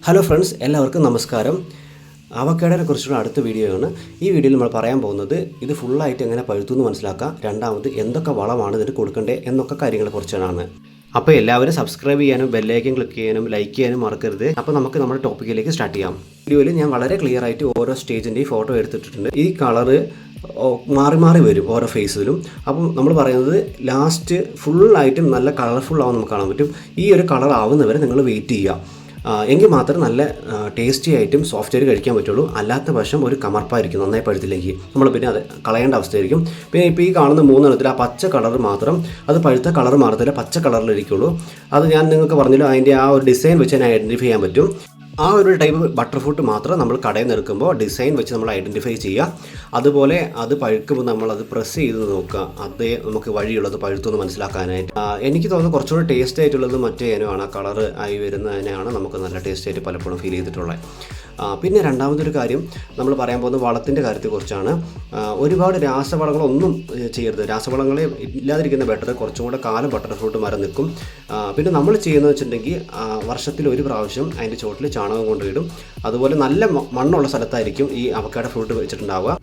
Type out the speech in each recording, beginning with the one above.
Hello friends, എല്ലാവർക്കും നമസ്കാരം. അവക്കാഡോയെ കുറിച്ചുള്ള അടുത്ത വീഡിയോ ആണ്. ഈ വീഡിയോയിൽ നമ്മൾ പറയാൻ പോകുന്നത് ഇത് ഫുള്ളായിട്ട് എങ്ങനെ പഴുത്തു എന്ന് മനസ്സിലാക്കാം, രണ്ടാമത് എന്തൊക്കെ വളമാണ് ഇതിന് കൊടുക്കേണ്ടത് എന്നൊക്കെ കാര്യങ്ങളെ കുറിച്ചാണ്. അപ്പോൾ എല്ലാവരും സബ്സ്ക്രൈബ് ചെയ്യാനും ബെല്ലൈക്കൻ ക്ലിക്ക് ചെയ്യാനും ലൈക്ക് ചെയ്യാനും മറക്കരുത്. അപ്പോൾ നമുക്ക് നമ്മുടെ ടോപ്പിക്കിലേക്ക് സ്റ്റാർട്ട് ചെയ്യാം. വീഡിയോയിൽ ഞാൻ വളരെ ക്ലിയർ ആയിട്ട് ഓരോ സ്റ്റേജിൻ്റെയും ഫോട്ടോ എടുത്തിട്ടുണ്ട്. ഈ കളറ് മാറി മാറി വരും ഓരോ ഫേസിലും. അപ്പം നമ്മൾ പറയുന്നത് ലാസ്റ്റ് ഫുള്ളായിട്ടും നല്ല കളർഫുൾ ആവും നമുക്ക് കാണാൻ പറ്റും. ഈ ഒരു കളർ ആവുന്നവരെ നിങ്ങൾ വെയിറ്റ് ചെയ്യുക. എങ്കിൽ മാത്രം നല്ല ടേസ്റ്റി ആയിട്ടും സോഫ്റ്റ്വെയർ കഴിക്കാൻ പറ്റുള്ളൂ. അല്ലാത്ത പക്ഷം ഒരു കമർപ്പായിരിക്കും, നന്നായി പഴുത്തില്ലെങ്കിൽ നമ്മൾ പിന്നെ അത് കളയേണ്ട അവസ്ഥയായിരിക്കും. പിന്നെ ഇപ്പോൾ ഈ കാണുന്ന മൂന്നെണ്ണത്തിൽ ആ പച്ച കളർ മാത്രം, അത് പഴുത്ത കളർ മാറത്തില്ല, പച്ച കളറിലിരിക്കുള്ളൂ. അത് ഞാൻ നിങ്ങൾക്ക് പറഞ്ഞല്ലോ, അതിൻ്റെ ആ ഒരു ഡിസൈൻ വെച്ച് ഞാൻ ഐഡൻറ്റിഫൈ ചെയ്യാൻ പറ്റും. ആ ഒരു ടൈപ്പ് ബട്ടർ ഫ്രൂട്ട് മാത്രം നമ്മൾ കടയിൽ നിന്ന് എടുക്കുമ്പോൾ ഡിസൈൻ വെച്ച് നമ്മൾ ഐഡൻറ്റിഫൈ ചെയ്യുക. അതുപോലെ അത് പഴുക്കുമ്പോൾ നമ്മളത് പ്രസ് ചെയ്ത് നോക്കുക, അതേ നമുക്ക് വഴിയുള്ളത് പഴുത്തൊന്ന് മനസ്സിലാക്കാനായിട്ട്. എനിക്ക് തോന്നുന്നു കുറച്ചുകൂടി ടേസ്റ്റ് ആയിട്ടുള്ളത് മറ്റേ ഇനമാണ്. ആ കളർ ആയി വരുന്നതിനെയാണ് നമുക്ക് നല്ല ടേസ്റ്റ് ആയിട്ട് പലപ്പോഴും ഫീൽ ചെയ്തിട്ടുള്ളത്. പിന്നെ രണ്ടാമതൊരു കാര്യം നമ്മൾ പറയാൻ പോകുന്നത് വളത്തിൻ്റെ കാര്യത്തെക്കുറിച്ചാണ്. ഒരുപാട് രാസവളങ്ങളൊന്നും ചെയ്യരുത്. രാസവളങ്ങളെ ഇല്ലാതിരിക്കുന്ന ബെറ്റർ. കുറച്ചും കൂടെ കാലം ബട്ടർ ഫ്രൂട്ട് മരം നിൽക്കും. പിന്നെ നമ്മൾ ചെയ്യുന്നത് വെച്ചിട്ടുണ്ടെങ്കിൽ വർഷത്തിൽ ഒരു പ്രാവശ്യം അതിൻ്റെ ചോട്ടിൽ ചാണകം കൊണ്ടിടും. അതുപോലെ നല്ല മണ്ണുള്ള സ്ഥലത്തായിരിക്കും ഈ അവക്കാഡോ ഫ്രൂട്ട് വെച്ചിട്ടുണ്ടാവുക.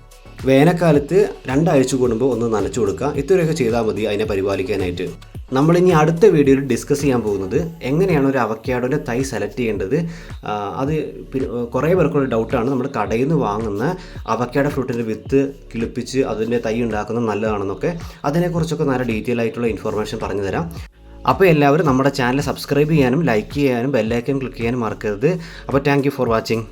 വേനൽക്കാലത്ത് 2 ആഴ്ച കൂടുമ്പോൾ ഒന്ന് നനച്ചു കൊടുക്കുക. ഇത്രയൊക്കെ ചെയ്താൽ മതി അതിനെ പരിപാലിക്കാനായിട്ട്. നമ്മളിനി അടുത്ത വീഡിയോയിൽ ഡിസ്കസ് ചെയ്യാൻ പോകുന്നത് എങ്ങനെയാണ് ഒരു അവക്കാഡോൻ്റെ തൈ സെലക്ട് ചെയ്യേണ്ടത്. അത് കുറേ പേർക്കുള്ള ഡൗട്ടാണ്. നമ്മൾ കടയിൽ നിന്ന് വാങ്ങുന്ന അവക്കാഡോ ഫ്രൂട്ടിൻ്റെ വിത്ത് കിളിപ്പിച്ച് അതിൻ്റെ തൈ ഉണ്ടാക്കുന്നത് നല്ലതാണെന്നൊക്കെ. അതിനെക്കുറിച്ചൊക്കെ നല്ല ഡീറ്റെയിൽ ആയിട്ടുള്ള ഇൻഫർമേഷൻ പറഞ്ഞു തരാം. അപ്പോൾ എല്ലാവരും നമ്മുടെ ചാനൽ സബ്സ്ക്രൈബ് ചെയ്യാനും ലൈക്ക് ചെയ്യാനും ബെല്ലൈക്കൻ ക്ലിക്ക് ചെയ്യാനും മറക്കരുത്. അപ്പോൾ താങ്ക് യു ഫോർ വാച്ചിങ്.